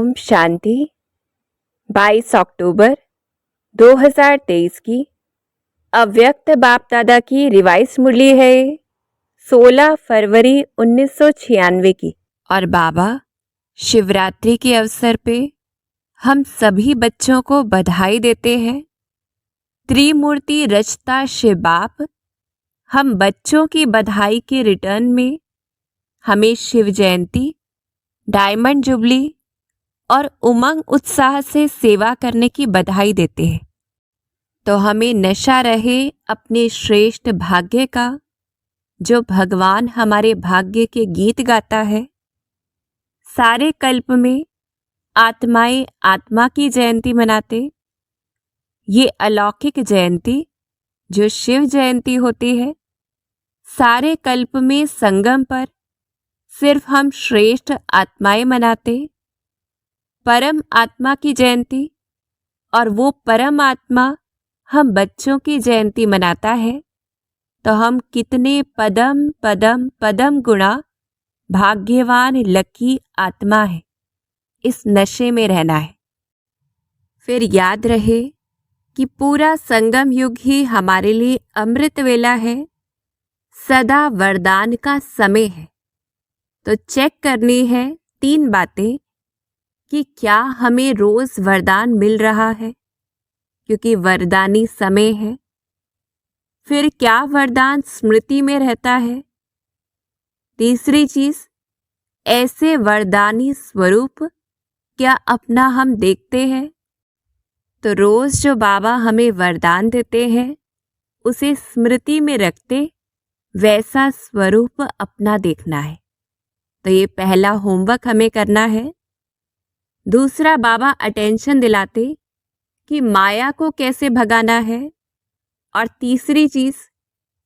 ओम शांति। 22 अक्टूबर 2023 की अव्यक्त बाप दादा की रिवाइज मुरली है 16 फरवरी 1996 की। और बाबा शिवरात्रि के अवसर पे हम सभी बच्चों को बधाई देते हैं। त्रिमूर्ति रचता शिव बाप हम बच्चों की बधाई के रिटर्न में हमें शिव जयंती, डायमंड जुबली और उमंग उत्साह से सेवा करने की बधाई देते हैं। तो हमें नशा रहे अपने श्रेष्ठ भाग्य का, जो भगवान हमारे भाग्य के गीत गाता है। सारे कल्प में आत्माएं आत्मा की जयंती मनाते। ये अलौकिक जयंती जो शिव जयंती होती है, सारे कल्प में संगम पर सिर्फ हम श्रेष्ठ आत्माएं मनाते। परम आत्मा की जयंती और वो परम आत्मा हम बच्चों की जयंती मनाता है। तो हम कितने पदम पदम पदम गुणा भाग्यवान लकी आत्मा है। इस नशे में रहना है। फिर याद रहे कि पूरा संगम युग ही हमारे लिए अमृत वेला है, सदा वरदान का समय है। तो चेक करनी है 3 बातें कि क्या हमें रोज वरदान मिल रहा है, क्योंकि वरदानी समय है। फिर क्या वरदान स्मृति में रहता है। तीसरी चीज, ऐसे वरदानी स्वरूप क्या अपना हम देखते हैं। तो रोज जो बाबा हमें वरदान देते हैं उसे स्मृति में रखते वैसा स्वरूप अपना देखना है। तो ये पहला होमवर्क हमें करना है। दूसरा, बाबा अटेंशन दिलाते कि माया को कैसे भगाना है। और तीसरी चीज,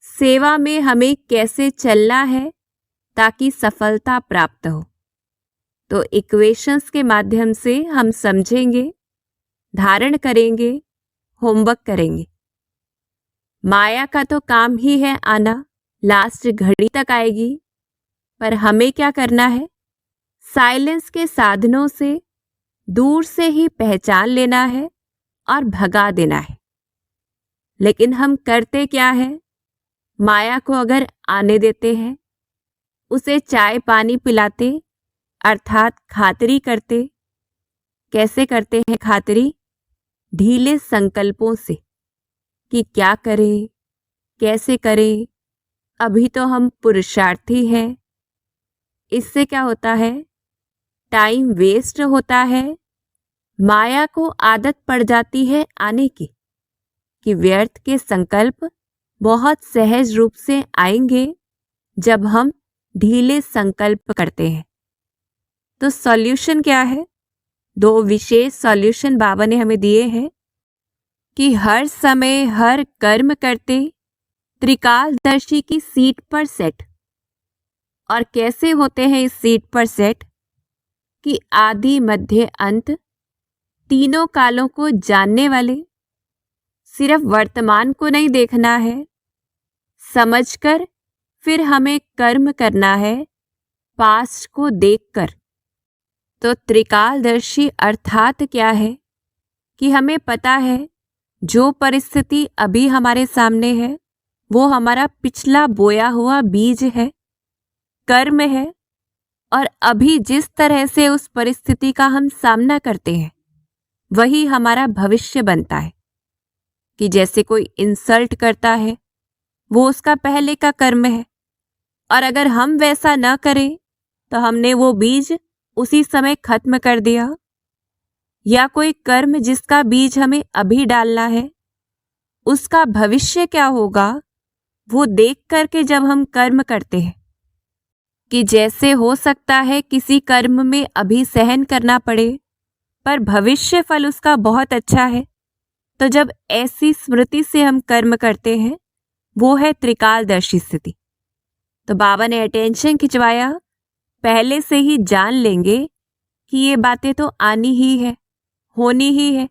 सेवा में हमें कैसे चलना है ताकि सफलता प्राप्त हो। तो इक्वेशंस के माध्यम से हम समझेंगे, धारण करेंगे, होमवर्क करेंगे। माया का तो काम ही है आना, लास्ट घड़ी तक आएगी। पर हमें क्या करना है, साइलेंस के साधनों से दूर से ही पहचान लेना है और भगा देना है। लेकिन हम करते क्या है, माया को अगर आने देते हैं, उसे चाय पानी पिलाते, अर्थात खातिरी करते। कैसे करते हैं खातिरी? ढीले संकल्पों से कि क्या करें, कैसे करें। अभी तो हम पुरुषार्थी हैं। इससे क्या होता है, टाइम वेस्ट होता है। माया को आदत पड़ जाती है आने की, कि व्यर्थ के संकल्प बहुत सहज रूप से आएंगे जब हम ढीले संकल्प करते हैं। तो सॉल्यूशन क्या है? 2 विशेष सॉल्यूशन बाबा ने हमें दिए हैं कि हर समय हर कर्म करते त्रिकालदर्शी की सीट पर सेट। और कैसे होते हैं इस सीट पर सेट? कि आदि मध्य अंत तीनों कालों को जानने वाले। सिर्फ वर्तमान को नहीं देखना है, समझकर फिर हमें कर्म करना है पास्ट को देखकर। तो त्रिकालदर्शी अर्थात क्या है कि हमें पता है जो परिस्थिति अभी हमारे सामने है वो हमारा पिछला बोया हुआ बीज है, कर्म है। और अभी जिस तरह से उस परिस्थिति का हम सामना करते हैं वही हमारा भविष्य बनता है। कि जैसे कोई इंसल्ट करता है, वो उसका पहले का कर्म है। और अगर हम वैसा न करें तो हमने वो बीज उसी समय खत्म कर दिया। या कोई कर्म जिसका बीज हमें अभी डालना है, उसका भविष्य क्या होगा वो देख करके जब हम कर्म करते हैं, कि जैसे हो सकता है किसी कर्म में अभी सहन करना पड़े पर भविष्य फल उसका बहुत अच्छा है। तो जब ऐसी स्मृति से हम कर्म करते हैं वो है त्रिकालदर्शी स्थिति। तो बाबा ने अटेंशन खिंचवाया, पहले से ही जान लेंगे कि ये बातें तो आनी ही है, होनी ही है।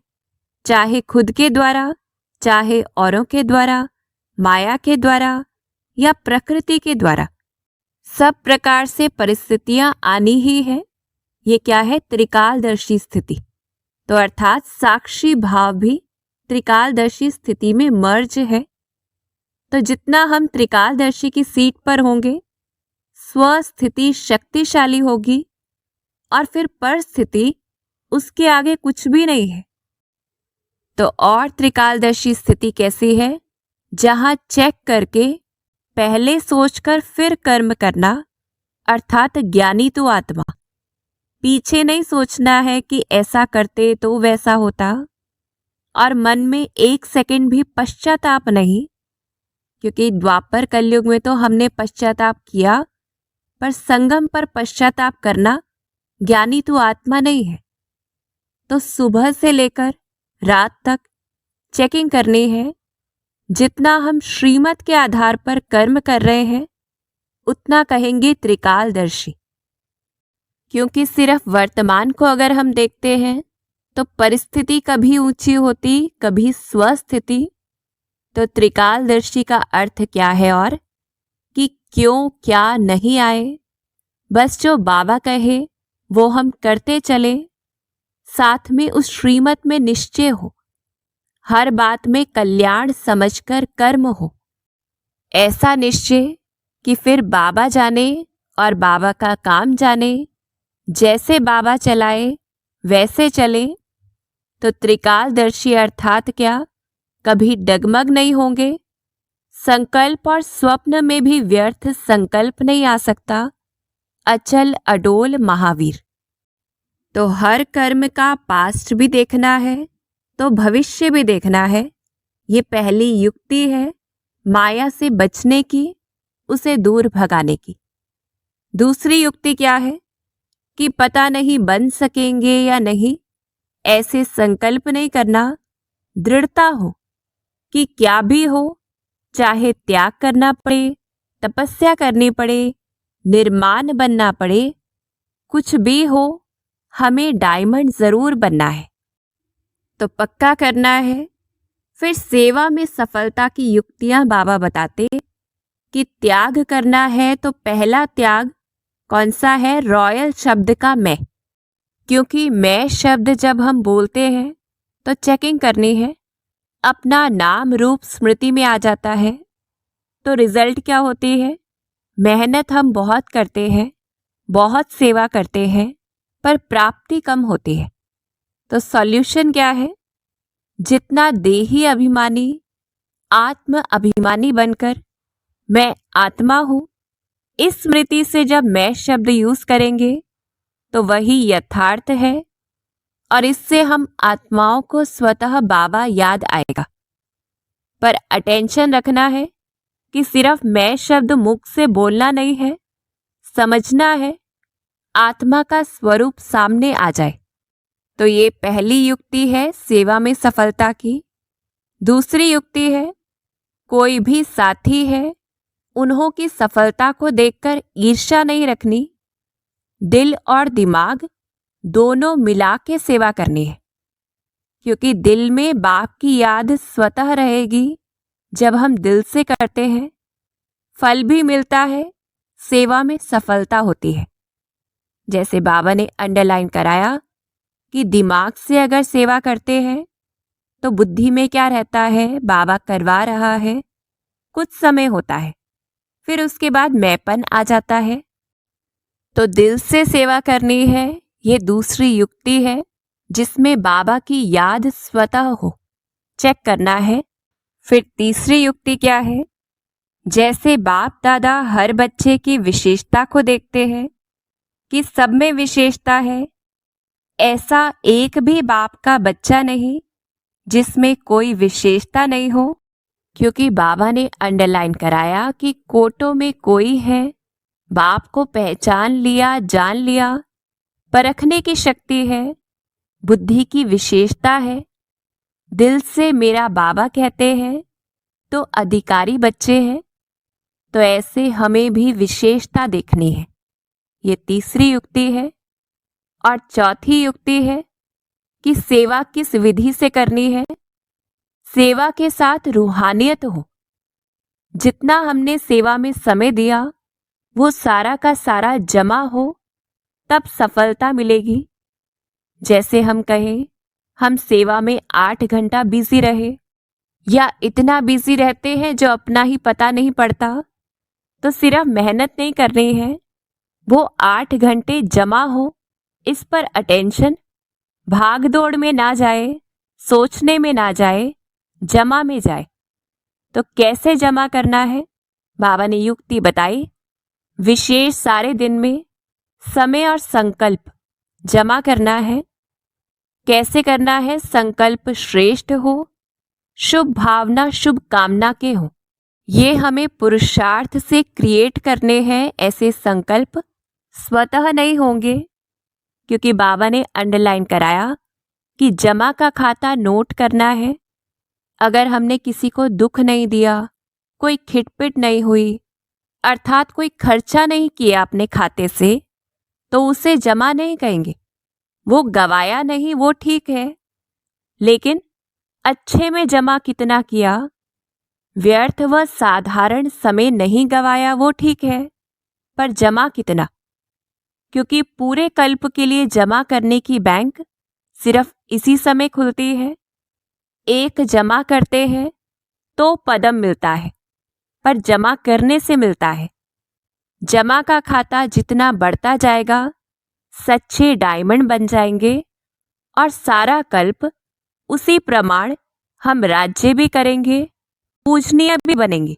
चाहे खुद के द्वारा, चाहे औरों के द्वारा, माया के द्वारा या प्रकृति के द्वारा, सब प्रकार से परिस्थितियां आनी ही है। ये क्या है? त्रिकालदर्शी स्थिति। तो अर्थात साक्षी भाव भी त्रिकालदर्शी स्थिति में मर्ज है। तो जितना हम त्रिकालदर्शी की सीट पर होंगे, स्वस्थिति शक्तिशाली होगी और फिर परिस्थिति उसके आगे कुछ भी नहीं है। तो और त्रिकालदर्शी स्थिति कैसी है? जहां चेक करके पहले सोचकर फिर कर्म करना, अर्थात ज्ञानी तो आत्मा। पीछे नहीं सोचना है कि ऐसा करते तो वैसा होता, और मन में एक सेकंड भी पश्चाताप नहीं, क्योंकि द्वापर कलयुग में तो हमने पश्चाताप किया, पर संगम पर पश्चाताप करना ज्ञानी तो आत्मा नहीं है। तो सुबह से लेकर रात तक चेकिंग करनी है। जितना हम श्रीमत के आधार पर कर्म कर रहे हैं, उतना कहेंगे त्रिकालदर्शी। क्योंकि सिर्फ वर्तमान को अगर हम देखते हैं तो परिस्थिति कभी ऊंची होती, कभी स्वस्थिति। तो त्रिकालदर्शी का अर्थ क्या है? और कि क्यों क्या नहीं आए, बस जो बाबा कहे वो हम करते चले, साथ में उस श्रीमत में निश्चय हो, हर बात में कल्याण समझकर कर्म हो। ऐसा निश्चय कि फिर बाबा जाने और बाबा का काम जाने, जैसे बाबा चलाए वैसे चले। तो त्रिकालदर्शी अर्थात क्या? कभी डगमग नहीं होंगे। संकल्प और स्वप्न में भी व्यर्थ संकल्प नहीं आ सकता। अचल अडोल महावीर। तो हर कर्म का पास्ट भी देखना है तो भविष्य भी देखना है। ये पहली युक्ति है माया से बचने की, उसे दूर भगाने की। दूसरी युक्ति क्या है? कि पता नहीं बन सकेंगे या नहीं, ऐसे संकल्प नहीं करना। दृढ़ता हो कि क्या भी हो, चाहे त्याग करना पड़े, तपस्या करनी पड़े, निर्माण बनना पड़े, कुछ भी हो, हमें डायमंड जरूर बनना है। तो पक्का करना है। फिर सेवा में सफलता की युक्तियां बाबा बताते कि त्याग करना है तो पहला त्याग कौन सा है? रॉयल शब्द का मैं। क्योंकि मैं शब्द जब हम बोलते हैं तो चेकिंग करनी है, अपना नाम रूप स्मृति में आ जाता है। तो रिजल्ट क्या होती है? मेहनत हम बहुत करते हैं, बहुत सेवा करते हैं, पर प्राप्ति कम होती है। तो सॉल्यूशन क्या है? जितना देही अभिमानी, आत्म अभिमानी बनकर मैं आत्मा हूं, इस स्मृति से जब मैं शब्द यूज करेंगे तो वही यथार्थ है, और इससे हम आत्माओं को स्वतः बाबा याद आएगा। पर अटेंशन रखना है कि सिर्फ मैं शब्द मुख से बोलना नहीं है, समझना है आत्मा का स्वरूप सामने आ जाए। तो ये पहली युक्ति है सेवा में सफलता की। दूसरी युक्ति है, कोई भी साथी है, उन्हों की सफलता को देखकर ईर्ष्या नहीं रखनी। दिल और दिमाग दोनों मिला के सेवा करनी है, क्योंकि दिल में बाप की याद स्वतः रहेगी। जब हम दिल से करते हैं, फल भी मिलता है, सेवा में सफलता होती है। जैसे बाबा ने अंडरलाइन कराया कि दिमाग से अगर सेवा करते हैं तो बुद्धि में क्या रहता है? बाबा करवा रहा है, कुछ समय होता है, फिर उसके बाद मैंपन आ जाता है। तो दिल से सेवा करनी है, ये दूसरी युक्ति है जिसमें बाबा की याद स्वतः हो, चेक करना है। फिर तीसरी युक्ति क्या है? जैसे बाप दादा हर बच्चे की विशेषता को देखते हैं कि सब में विशेषता है, ऐसा एक भी बाप का बच्चा नहीं जिसमें कोई विशेषता नहीं हो। क्योंकि बाबा ने अंडरलाइन कराया कि कोटों में कोई है, बाप को पहचान लिया, जान लिया, परखने की शक्ति है, बुद्धि की विशेषता है, दिल से मेरा बाबा कहते हैं तो अधिकारी बच्चे हैं। तो ऐसे हमें भी विशेषता देखनी है। ये तीसरी युक्ति है। और चौथी युक्ति है कि सेवा किस विधि से करनी है? सेवा के साथ रूहानियत हो। जितना हमने सेवा में समय दिया वो सारा का सारा जमा हो, तब सफलता मिलेगी। जैसे हम कहें हम सेवा में 8 घंटा बिजी रहे या इतना बिजी रहते हैं जो अपना ही पता नहीं पड़ता, तो सिर्फ मेहनत नहीं करनी है, वो 8 घंटे जमा हो, इस पर अटेंशन भाग दौड़ में ना जाए, सोचने में ना जाए, जमा में जाए। तो कैसे जमा करना है? बाबा ने युक्ति बताई। विशेष सारे दिन में समय और संकल्प जमा करना है। कैसे करना है? संकल्प श्रेष्ठ हो, शुभ भावना शुभ कामना के हो। ये हमें पुरुषार्थ से क्रिएट करने हैं। ऐसे संकल्प स्वतः नहीं होंगे, क्योंकि बाबा ने अंडरलाइन कराया कि जमा का खाता नोट करना है। अगर हमने किसी को दुख नहीं दिया, कोई खिटपिट नहीं हुई, अर्थात कोई खर्चा नहीं किया अपने खाते से, तो उसे जमा नहीं कहेंगे। वो गवाया नहीं, वो ठीक है, लेकिन अच्छे में जमा कितना किया, व्यर्थ व साधारण समय नहीं गवाया, वो ठीक है, पर जमा कितना? क्योंकि पूरे कल्प के लिए जमा करने की बैंक सिर्फ इसी समय खुलती है। एक जमा करते हैं तो पदम मिलता है, पर जमा करने से मिलता है। जमा का खाता जितना बढ़ता जाएगा, सच्चे डायमंड बन जाएंगे और सारा कल्प उसी प्रमाण हम राज्य भी करेंगे, पूजनीय भी बनेंगे।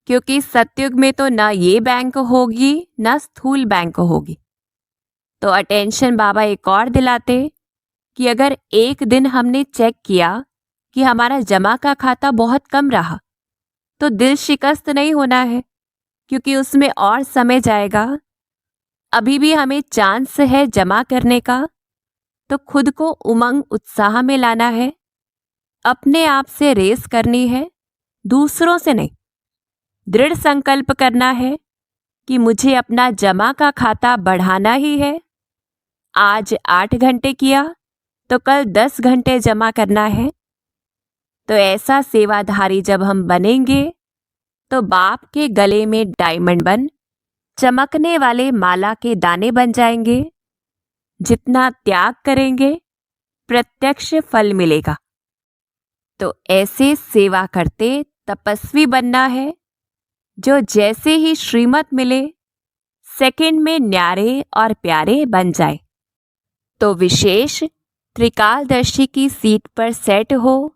क्योंकि सतयुग में तो ना ये बैंक होगी ना स्थूल बैंक होगी। तो अटेंशन बाबा एक और दिलाते कि अगर एक दिन हमने चेक किया कि हमारा जमा का खाता बहुत कम रहा, तो दिल शिकस्त नहीं होना है, क्योंकि उसमें और समय जाएगा। अभी भी हमें चांस है जमा करने का, तो खुद को उमंग उत्साह में लाना है। अपने आप से रेस करनी है, दूसरों से नहीं। दृढ़ संकल्प करना है कि मुझे अपना जमा का खाता बढ़ाना ही है। आज 8 घंटे किया तो कल 10 घंटे जमा करना है। तो ऐसा सेवाधारी जब हम बनेंगे, तो बाप के गले में डायमंड बन चमकने वाले माला के दाने बन जाएंगे। जितना त्याग करेंगे, प्रत्यक्ष फल मिलेगा। तो ऐसे सेवा करते तपस्वी बनना है, जो जैसे ही श्रीमत मिले सेकंड में न्यारे और प्यारे बन जाए। तो विशेष त्रिकालदर्शी की सीट पर सेट हो,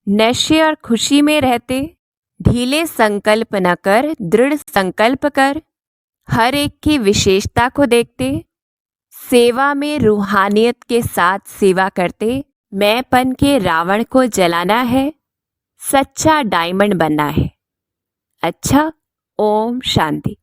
नशे और खुशी में रहते, ढीले संकल्प न कर, दृढ़ संकल्प कर, हर एक की विशेषता को देखते, सेवा में रूहानियत के साथ सेवा करते, मैंपन के रावण को जलाना है, सच्चा डायमंड बनना है। अच्छा, ओम शांति।